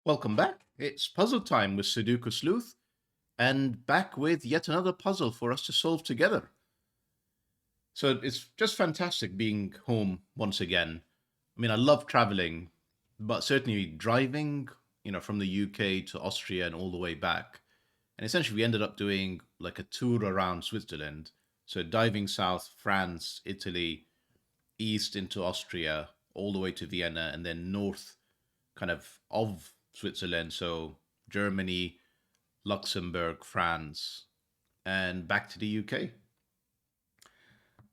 Welcome back. It's puzzle time with Sudoku Sleuth, and back with yet another puzzle for us to solve together. So it's just fantastic being home once again. I mean, I love traveling, but certainly driving, from the UK to Austria and all the way back. And essentially, we ended up doing like a tour around Switzerland. So diving south, France, Italy, east into Austria, all the way to Vienna, and then north of Switzerland. So Germany, Luxembourg, France, and back to the UK.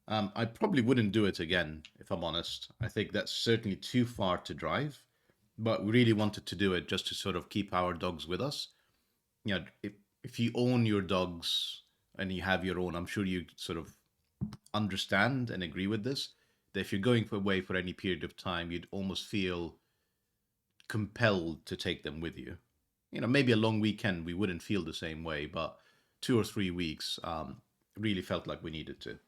I probably wouldn't do it again, if I'm honest. I think that's certainly too far to drive, but we really wanted to do it just to sort of keep our dogs with us. If you own your dogs and you have your own, I'm sure you sort of understand and agree with this. That if you're going away for any period of time, you'd almost feel compelled to take them with you. Maybe a long weekend we wouldn't feel the same way, but 2 or 3 weeks really felt like we needed to.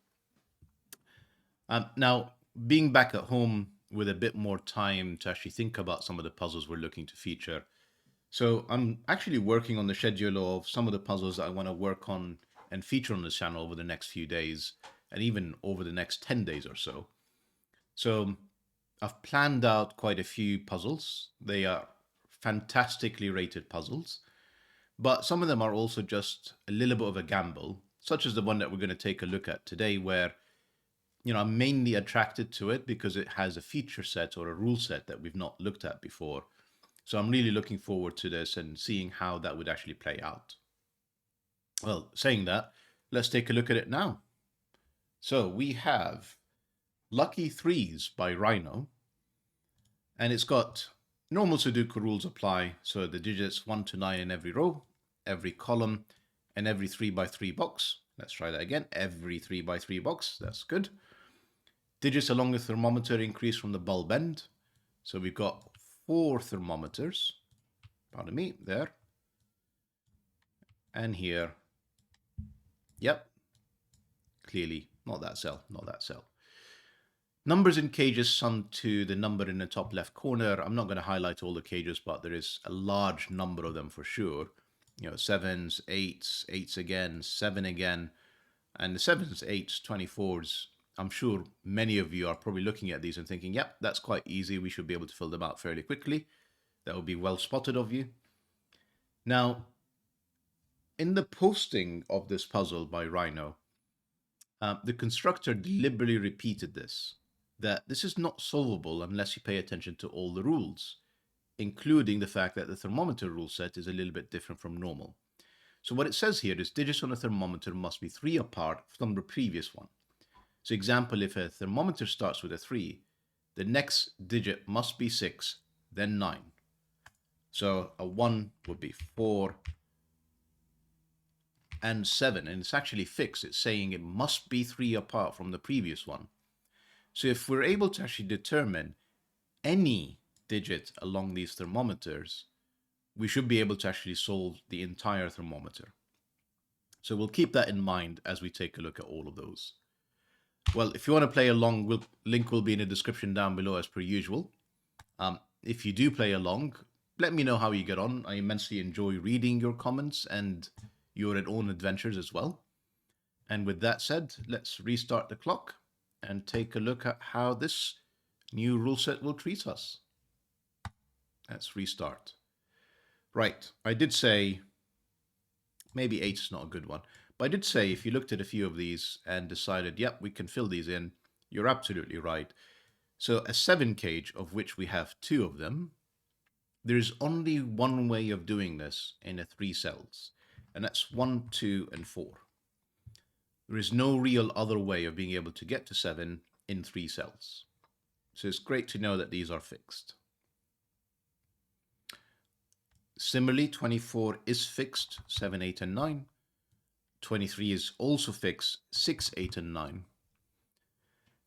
Now, being back at home with a bit more time to actually think about some of the puzzles we're looking to feature. So I'm actually working on the schedule of some of the puzzles that I want to work on and feature on the channel over the next few days, and even over the next 10 days or so. So I've planned out quite a few puzzles. They are fantastically rated puzzles, but some of them are also just a little bit of a gamble, such as the one that we're going to take a look at today, where I'm mainly attracted to it because it has a feature set or a rule set that we've not looked at before. So I'm really looking forward to this and seeing how that would actually play out. Well, saying that, let's take a look at it now. So we have Lucky Threes by Rhyno, and it's got normal Sudoku rules apply. So the digits 1 to 9 in every row, every column, and every 3x3 box. Let's try that again. Every 3x3 box. That's good. Digits along the thermometer increase from the bulb end. So we've got 4 thermometers. Pardon me, there. And here. Yep. Clearly, not that cell, not that cell. Numbers in cages summed to the number in the top left corner. I'm not going to highlight all the cages, but there is a large number of them for sure. 7s, 8s, 8s again, 7 again. And the 7s, 8s, 24s, I'm sure many of you are probably looking at these and thinking, yep, that's quite easy. We should be able to fill them out fairly quickly. That would be well spotted of you. Now, in the posting of this puzzle by Rhyno, the constructor deliberately repeated this, that this is not solvable unless you pay attention to all the rules, including the fact that the thermometer rule set is a little bit different from normal. So what it says here is digits on a thermometer must be 3 apart from the previous one. So example, if a thermometer starts with a 3, the next digit must be 6, then 9. So a 1 would be 4 and 7, and it's actually fixed. It's saying it must be 3 apart from the previous one. So if we're able to actually determine any digit along these thermometers, we should be able to actually solve the entire thermometer. So we'll keep that in mind as we take a look at all of those. Well, if you want to play along, link will be in the description down below as per usual. If you do play along, let me know how you get on. I immensely enjoy reading your comments and your own adventures as well. And with that said, let's restart the clock and take a look at how this new rule set will treat us. Let's restart. Right, I did say maybe 8 is not a good one, but I did say if you looked at a few of these and decided, yep, we can fill these in, you're absolutely right. So a 7 cage, of which we have 2 of them, there's only one way of doing this in a 3 cells, and that's 1, 2, and 4. There is no real other way of being able to get to 7 in 3 cells. So it's great to know that these are fixed. Similarly, 24 is fixed, 7, 8, and 9. 23 is also fixed, 6, 8, and 9.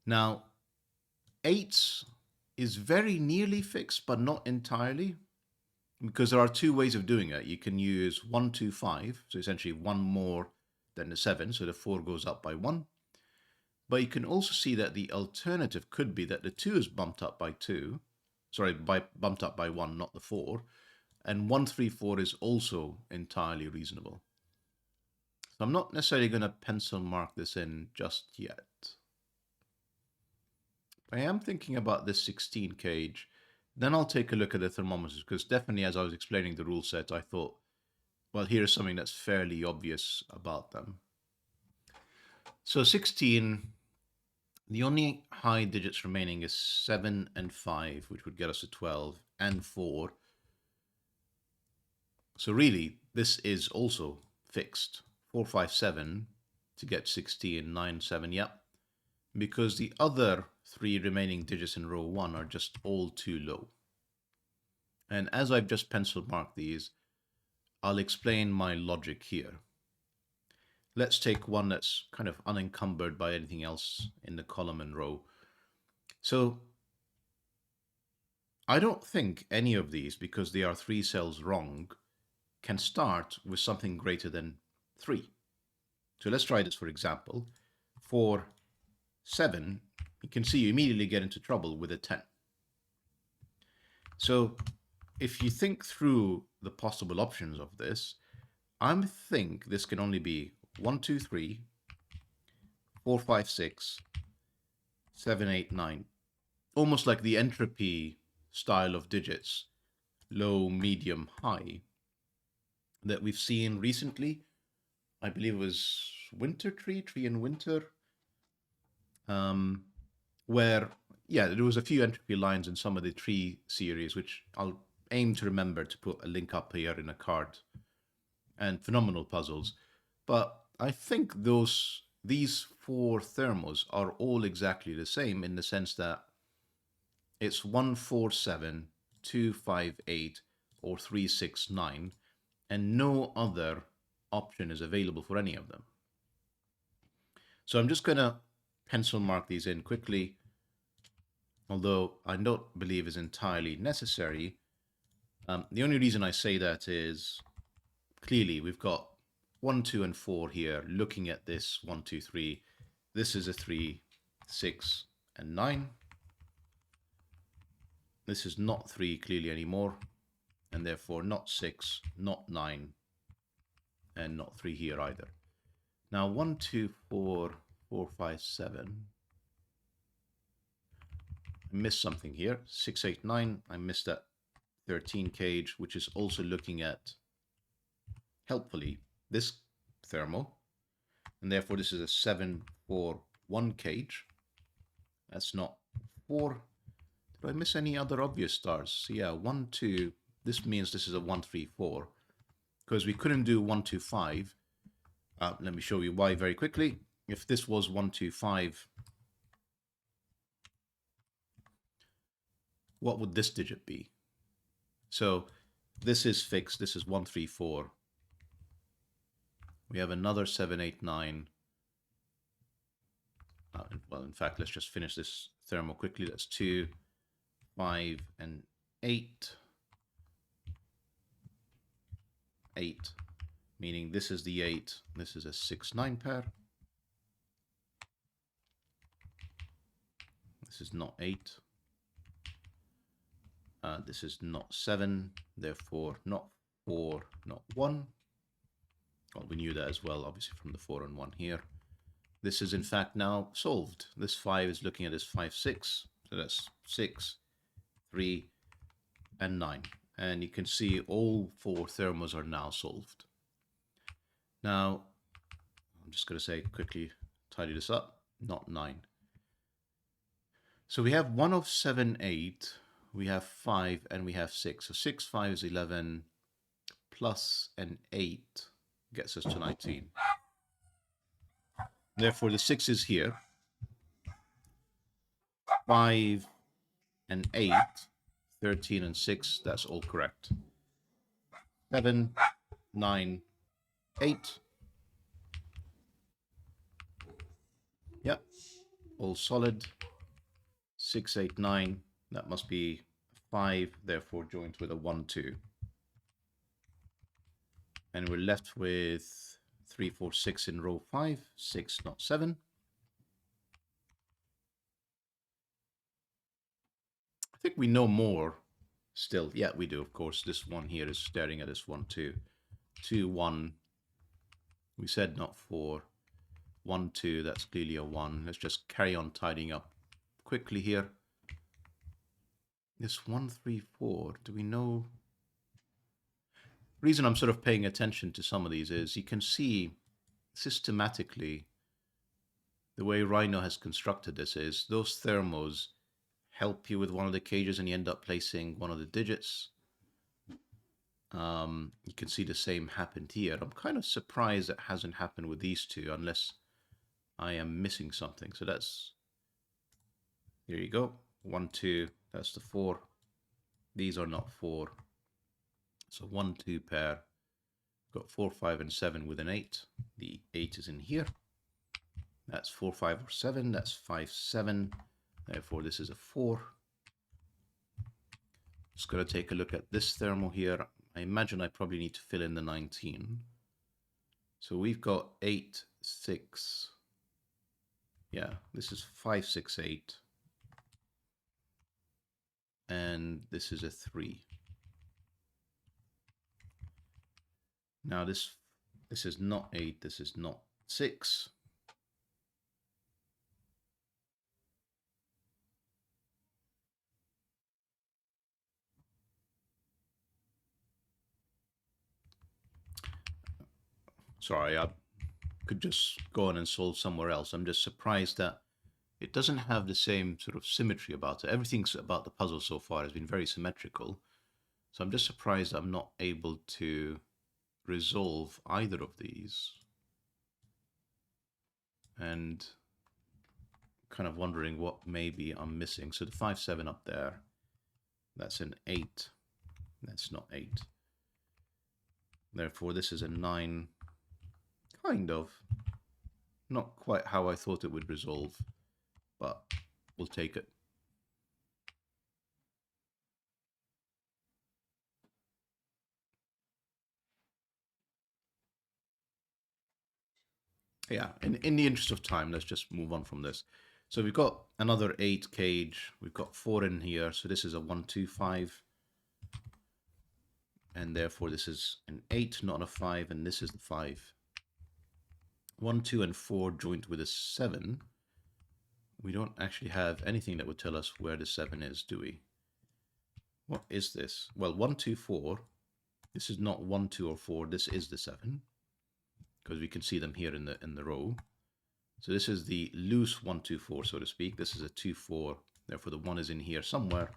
Now, 8 is very nearly fixed, but not entirely, because there are 2 ways of doing it. You can use 1, 2, 5, so essentially 1 more than the 7, so the 4 goes up by 1. But you can also see that the alternative could be that the 2 is bumped up by 2, bumped up by 1, not the 4, And 134 is also entirely reasonable. So I'm not necessarily going to pencil mark this in just yet. I am thinking about this 16 cage. Then I'll take a look at the thermometers, because definitely as I was explaining the rule set, I thought, well, here's something that's fairly obvious about them. So 16, the only high digits remaining is 7 and 5, which would get us to 12, and 4. So really, this is also fixed. 4, 5, 7 to get 16, 9, 7, yep. Because the other 3 remaining digits in row 1 are just all too low. And as I've just pencil marked these, I'll explain my logic here. Let's take one that's kind of unencumbered by anything else in the column and row. So I don't think any of these, because they are 3 cells wrong, can start with something greater than 3. So let's try this for example. For 7, you can see you immediately get into trouble with a 10. So if you think through the possible options of this, I think this can only be 1, 2, 3, 4, 5, 6, 7, 8, 9. Almost like the entropy style of digits, low, medium, high, that we've seen recently. I believe it was Winter Tree in Winter, where, yeah, there was a few entropy lines in some of the tree series, which I'll aim to remember to put a link up here in a card, and phenomenal puzzles. But I think these 4 thermos are all exactly the same, in the sense that it's 1, 4, 7, 2, 5, 8, or 3, 6, 9, and no other option is available for any of them. So I'm just going to pencil mark these in quickly, although I don't believe is entirely necessary. The only reason I say that is clearly we've got 1, 2, and 4 here. Looking at this 1, 2, 3, this is a 3, 6, and 9. This is not 3 clearly anymore, and therefore not 6, not 9, and not 3 here either. Now 1, 2, 4, 4, 5, 7. I missed something here. 6, 8, 9. I missed that 13 cage, which is also looking at, helpfully, this thermal. And therefore this is a 7, 4, 1 cage. That's not 4. Did I miss any other obvious stars? So yeah, 1, 2. This means this is a 1, 3, 4. Because we couldn't do 1, 2, 5. Let me show you why very quickly. If this was 1, 2, 5, what would this digit be? So this is fixed. This is 1, 3, 4. We have another 7, 8, 9. Well, in fact, let's just finish this thermal quickly. That's 2, 5, and 8. 8, meaning this is the 8. This is a 6, 9 pair. This is not 8. This is not 7, therefore not 4, not 1. Well, we knew that as well, obviously, from the 4 and 1 here. This is, in fact, now solved. This 5 is looking at this 5, 6. So that's 6, 3, and 9. And you can see all 4 thermos are now solved. Now, I'm just going to say quickly, tidy this up, not 9. So we have 1 of 7, 8. We have 5 and we have 6. So 6, 5 is 11, plus an 8 gets us to 19. Therefore, the 6 is here. 5 and 8, 13 and 6, that's all correct. 7, 9, 8. Yep, all solid. 6, 8, 9, that must be 5, therefore joins with a 1, 2. And we're left with 3, 4, 6 in row 5, 6, not 7. I think we know more Still, yeah, we do, of course. This one here is staring at this one too. 2, 1. We said not 4. 1, 2, that's clearly a 1. Let's just carry on tidying up quickly here. This 1, 3, 4, do we know? The reason I'm sort of paying attention to some of these is you can see systematically the way Rhyno has constructed this is those thermos help you with one of the cages and you end up placing one of the digits. You can see the same happened here. I'm kind of surprised it hasn't happened with these two unless I am missing something. So that's, here you go. 1, 2, that's the 4. These are not 4. So 1, 2 pair. Got 4, 5, and 7 with an 8. The 8 is in here. That's 4, 5, or 7. That's 5, 7. Therefore, this is a 4. Just going to take a look at this thermal here. I imagine I probably need to fill in the 19. So we've got 8, 6. Yeah, this is 5, 6, 8. And this is a 3. Now this is not 8, this is not 6. Sorry, I could just go on and solve somewhere else. I'm just surprised that it doesn't have the same sort of symmetry about it. Everything about the puzzle so far has been very symmetrical. So I'm just surprised I'm not able to resolve either of these. And kind of wondering what maybe I'm missing. So the 5, 7 up there, that's an 8. That's not 8. Therefore, this is a 9. Kind of. Not quite how I thought it would resolve, but we'll take it. Yeah, in the interest of time, let's just move on from this. So we've got another 8 cage. We've got 4 in here. So this is a 1, 2, 5. And therefore this is an 8, not a 5. And this is the 5. 1, 2, and 4 joined with a 7. We don't actually have anything that would tell us where the 7 is, do we? What is this? Well, 1, 2, 4. This is not 1, 2, or 4. This is the 7. Because we can see them here in the row. So this is the loose 1, 2, 4, so to speak. This is a 2, 4. Therefore, the 1 is in here somewhere.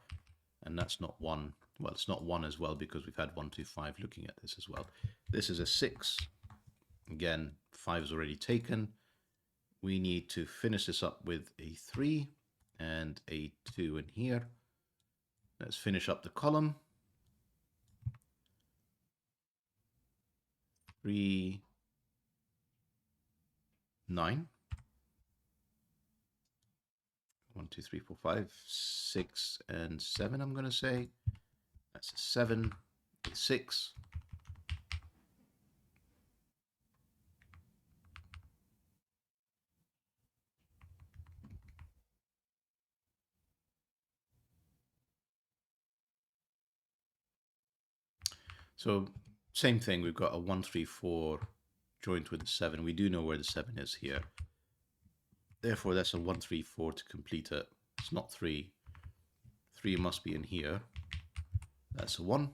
And that's not 1. Well, it's not 1 as well because we've had 1, 2, 5 looking at this as well. This is a 6. Again, 5 is already taken. We need to finish this up with a 3 and a 2 in here. Let's finish up the column. 3, 9. 1, 2, 3, 4, 5, 6, and 7, I'm going to say. That's a 7, a 6. So same thing, we've got a 1, 3, 4 joined with the 7. We do know where the 7 is here. Therefore, that's a 1, 3, 4 to complete it. It's not 3. 3 must be in here. That's a 1.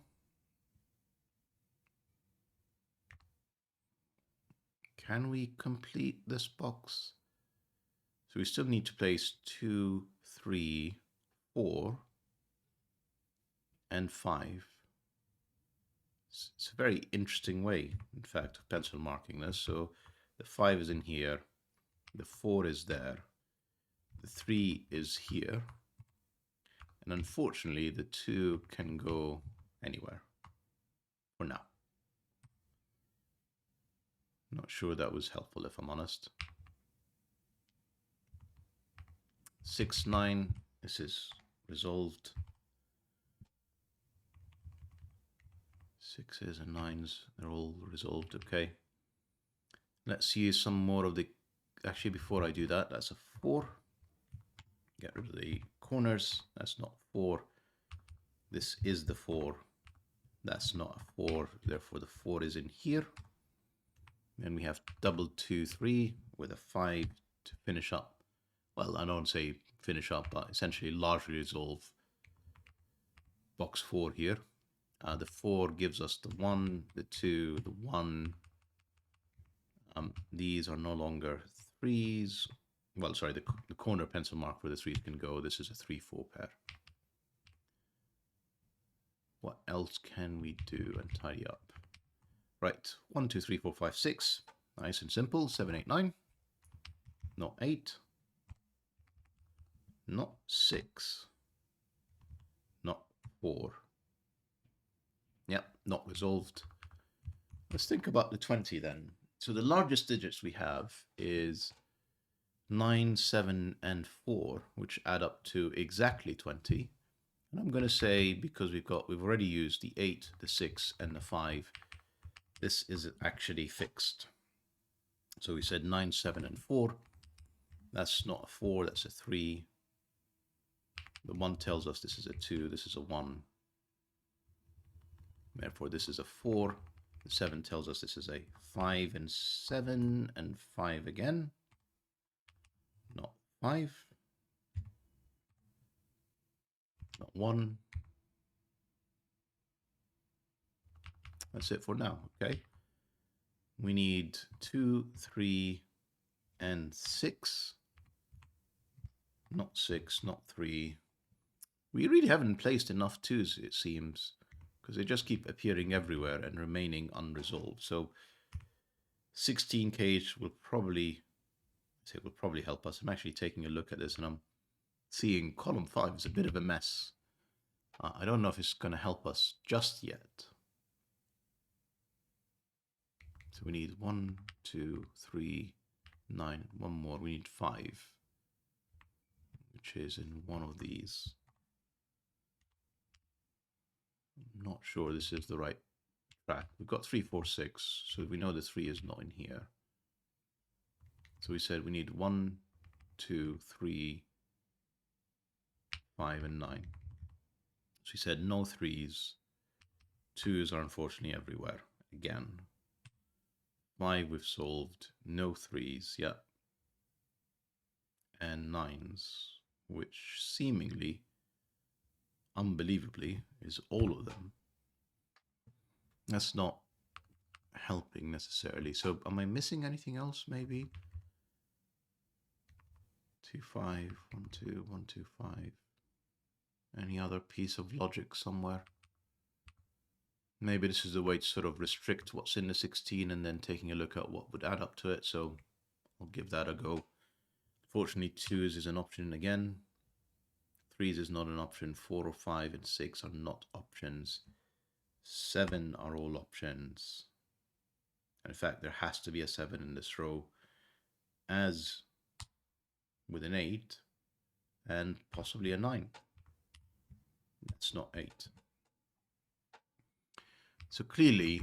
Can we complete this box? So we still need to place 2, 3, 4, and 5. It's a very interesting way, in fact, of pencil marking this. So the 5 is in here. The 4 is there. The 3 is here. And unfortunately, the 2 can go anywhere for now. Not sure that was helpful, if I'm honest. 6, 9. This is resolved. 6s and 9s, they're all resolved. Okay. Let's use some more of the... Actually, before I do that, that's a 4. Get rid of the corners. That's not 4. This is the 4. That's not a 4, therefore the 4 is in here. Then we have double 2, 3 with a 5 to finish up. Well, I don't say finish up, but essentially largely resolve box 4 here. The 4 gives us the 1, the 2, the 1. These are no longer 3s. Well, sorry, the corner pencil mark where the 3s can go. This is a 3-4 pair. What else can we do and tidy up? Right, 1, 2, 3, 4, 5, 6. Nice and simple. 7, 8, 9. Not 8. Not 6. Not 4. Yep, not resolved. Let's think about the 20 then. So the largest digits we have is 9, 7, and 4, which add up to exactly 20. And I'm going to say, because we've already used the 8, the 6, and the 5, this is actually fixed. So we said 9, 7, and 4. That's not a 4, that's a 3. The 1 tells us this is a 2, this is a 1. Therefore, this is a 4. The 7 tells us this is a 5 and 7 and 5 again. Not 5. Not 1. That's it for now, okay? We need 2, 3, and 6. Not 6, not 3. We really haven't placed enough 2s, it seems, because they just keep appearing everywhere and remaining unresolved. So 16 cage will probably help us. I'm actually taking a look at this and I'm seeing column 5 is a bit of a mess. I don't know if it's going to help us just yet. So we need 1, 2, 3, 9, one more. We need 5, which is in one of these. I'm not sure this is the right track. We've got 3, 4, 6, so we know the 3 is not in here. So we said we need 1, 2, 3, 5, and 9. So we said no 3s. 2s are unfortunately everywhere again. 5 we've solved, no 3s, yeah. And 9s, which seemingly, unbelievably, is all of them. That's not helping necessarily. So am I missing anything else maybe? 2, 5, 1, 2, 1, 2, 5. Any other piece of logic somewhere? Maybe this is a way to sort of restrict what's in the 16 and then taking a look at what would add up to it. So I'll give that a go. Fortunately, 2s is an option again. 3s is not an option. 4 or 5 and 6 are not options. 7 are all options. In fact, there has to be a 7 in this row, as with an 8 and possibly a 9. That's not 8. So clearly,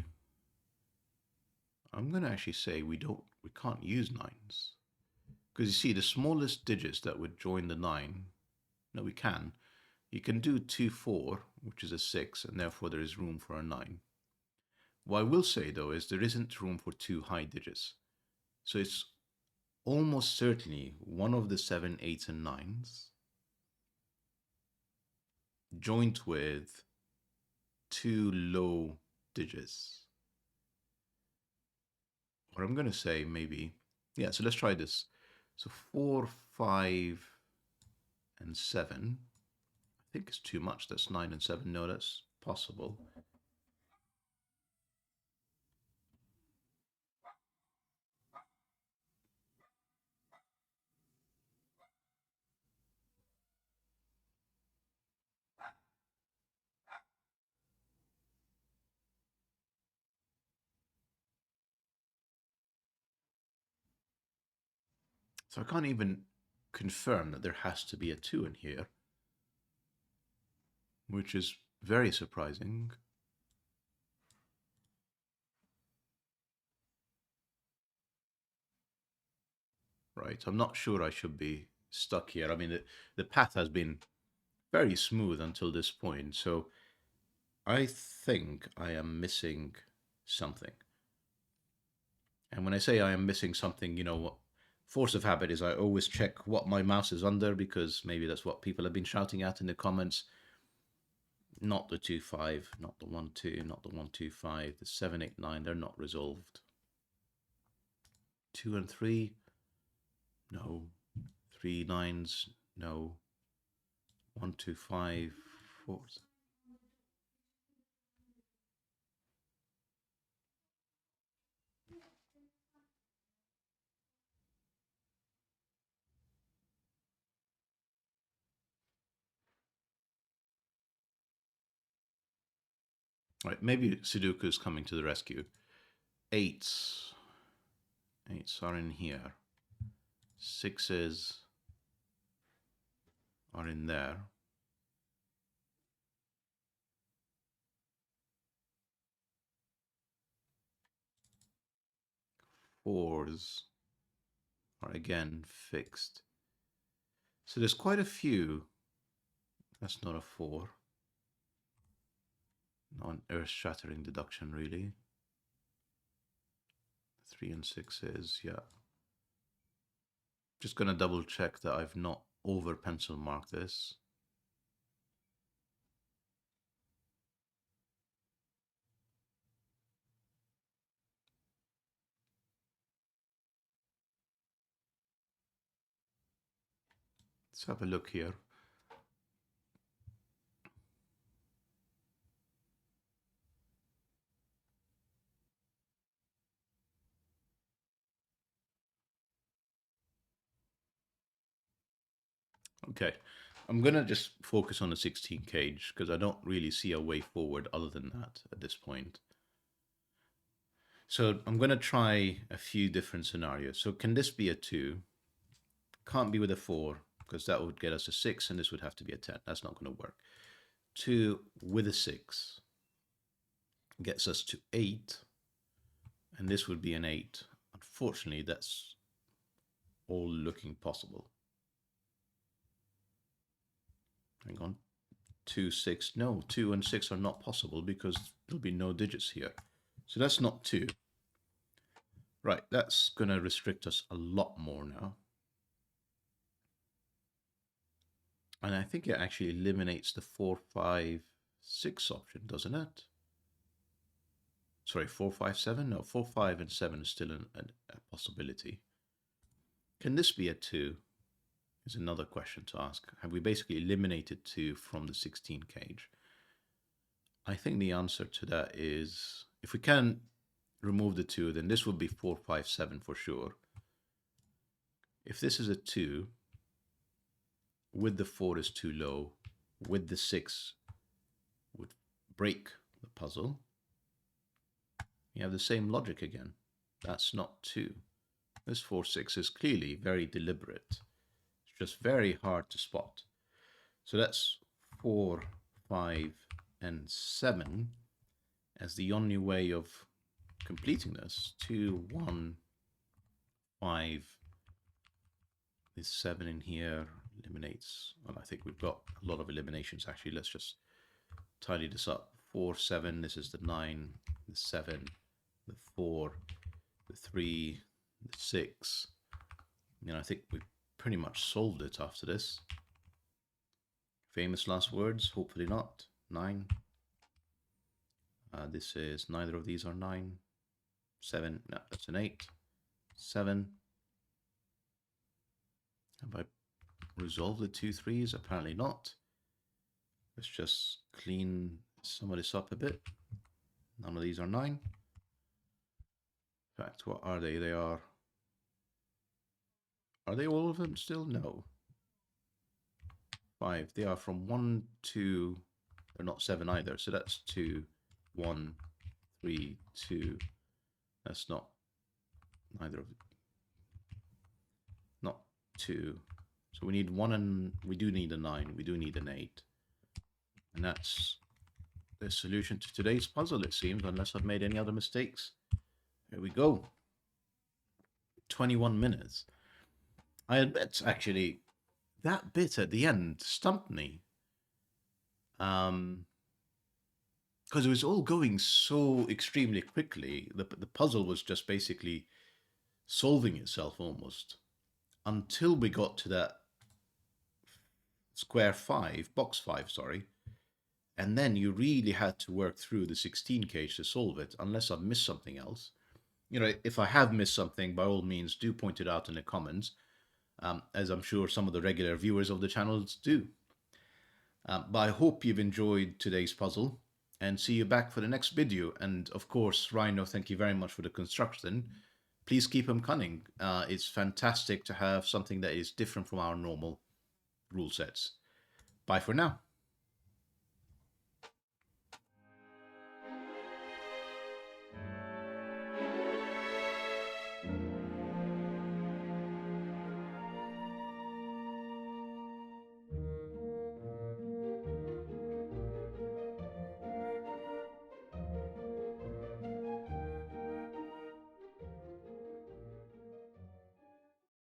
I'm going to actually say we can't use 9s. Because you see, the smallest digits that would join the 9, no, we can. You can do 2, 4, which is a 6, and therefore there is room for a 9. What I will say, though, is there isn't room for 2 high digits. So it's almost certainly one of the 7, 8s, and 9s joined with 2 low digits. Or I'm going to say maybe, yeah, so let's try this. So 4, 5, and 7. I think it's too much. That's 9 and 7. No, that's possible. So I can't even confirm that there has to be a 2 in here, which is very surprising. Right, I'm not sure I should be stuck here. I mean, the path has been very smooth until this point, so I think I am missing something. And when I say I am missing something, you know, what force of habit is I always check what my mouse is under because maybe that's what people have been shouting at in the comments. Not the 2.5, not the 1.2, not the 1.25, the 7.8.9, they're not resolved. 2 and 3, no. 3 nines, no. 1.25, 4. Right, maybe Sudoku is coming to the rescue. 8s. 8s are in here. 6s are in there. 4s are again fixed. So there's quite a few. That's not a 4. Not an earth-shattering deduction, really. 3 and 6s, yeah. Just gonna double check that I've not over pencil marked this. Let's have a look here. Okay, I'm gonna just focus on the 16 cage because I don't really see a way forward other than that at this point. So I'm gonna try a few different scenarios. So can this be a 2? Can't be with a 4 because that would get us a 6 and this would have to be a 10. That's not gonna work. 2 with a 6 gets us to 8 and this would be an 8. Unfortunately, that's all looking possible. Hang on. 2, 6. No, 2 and 6 are not possible because there'll be no digits here. So that's not 2. Right, that's going to restrict us a lot more now. And I think it actually eliminates the 4, 5, 6 option, doesn't it? Sorry, 4, 5, 7? No, 4, 5, and 7 is still a possibility. Can this be a 2? Is another question to ask. Have we basically eliminated 2 from the 16 cage? I think the answer to that is, if we can remove the 2, then this would be 4, 5, 7 for sure. If this is a 2, with the 4 is too low, with the 6 would break the puzzle. You have the same logic again. That's not 2. This 4, 6 is clearly very deliberate. It's just very hard to spot. So that's 4, 5, and 7 as the only way of completing this. 2, 1, 5. This 7 in here eliminates. Well, I think we've got a lot of eliminations actually. Let's just tidy this up. 4, 7. This is the 9, the 7, the 4, the 3, the 6. I think we've pretty much solved it after this. Famous last words? Hopefully not. 9. This is, neither of these are 9. 7, no, that's an 8. 7. Have I resolved the 2 3s? Apparently not. Let's just clean some of this up a bit. None of these are 9. In fact, what are they? They are they all of them still? No. 5. They are from 1 to, they're not 7 either. So that's 2, 1, 3, 2. That's not neither of, not 2. So we need 1 and we do need a 9. We do need an 8. And that's the solution to today's puzzle, it seems, unless I've made any other mistakes. Here we go. 21 minutes. I admit, actually, that bit at the end stumped me. because it was all going so extremely quickly. The puzzle was just basically solving itself almost until we got to that square 5, box 5, sorry. And then you really had to work through the 16 cage to solve it, unless I've missed something else. You know, if I have missed something, by all means, do point it out in the comments, as I'm sure some of the regular viewers of the channels do. But I hope you've enjoyed today's puzzle, and see you back for the next video. And of course, Rhyno, thank you very much for the construction. Please keep them coming. It's fantastic to have something that is different from our normal rule sets. Bye for now.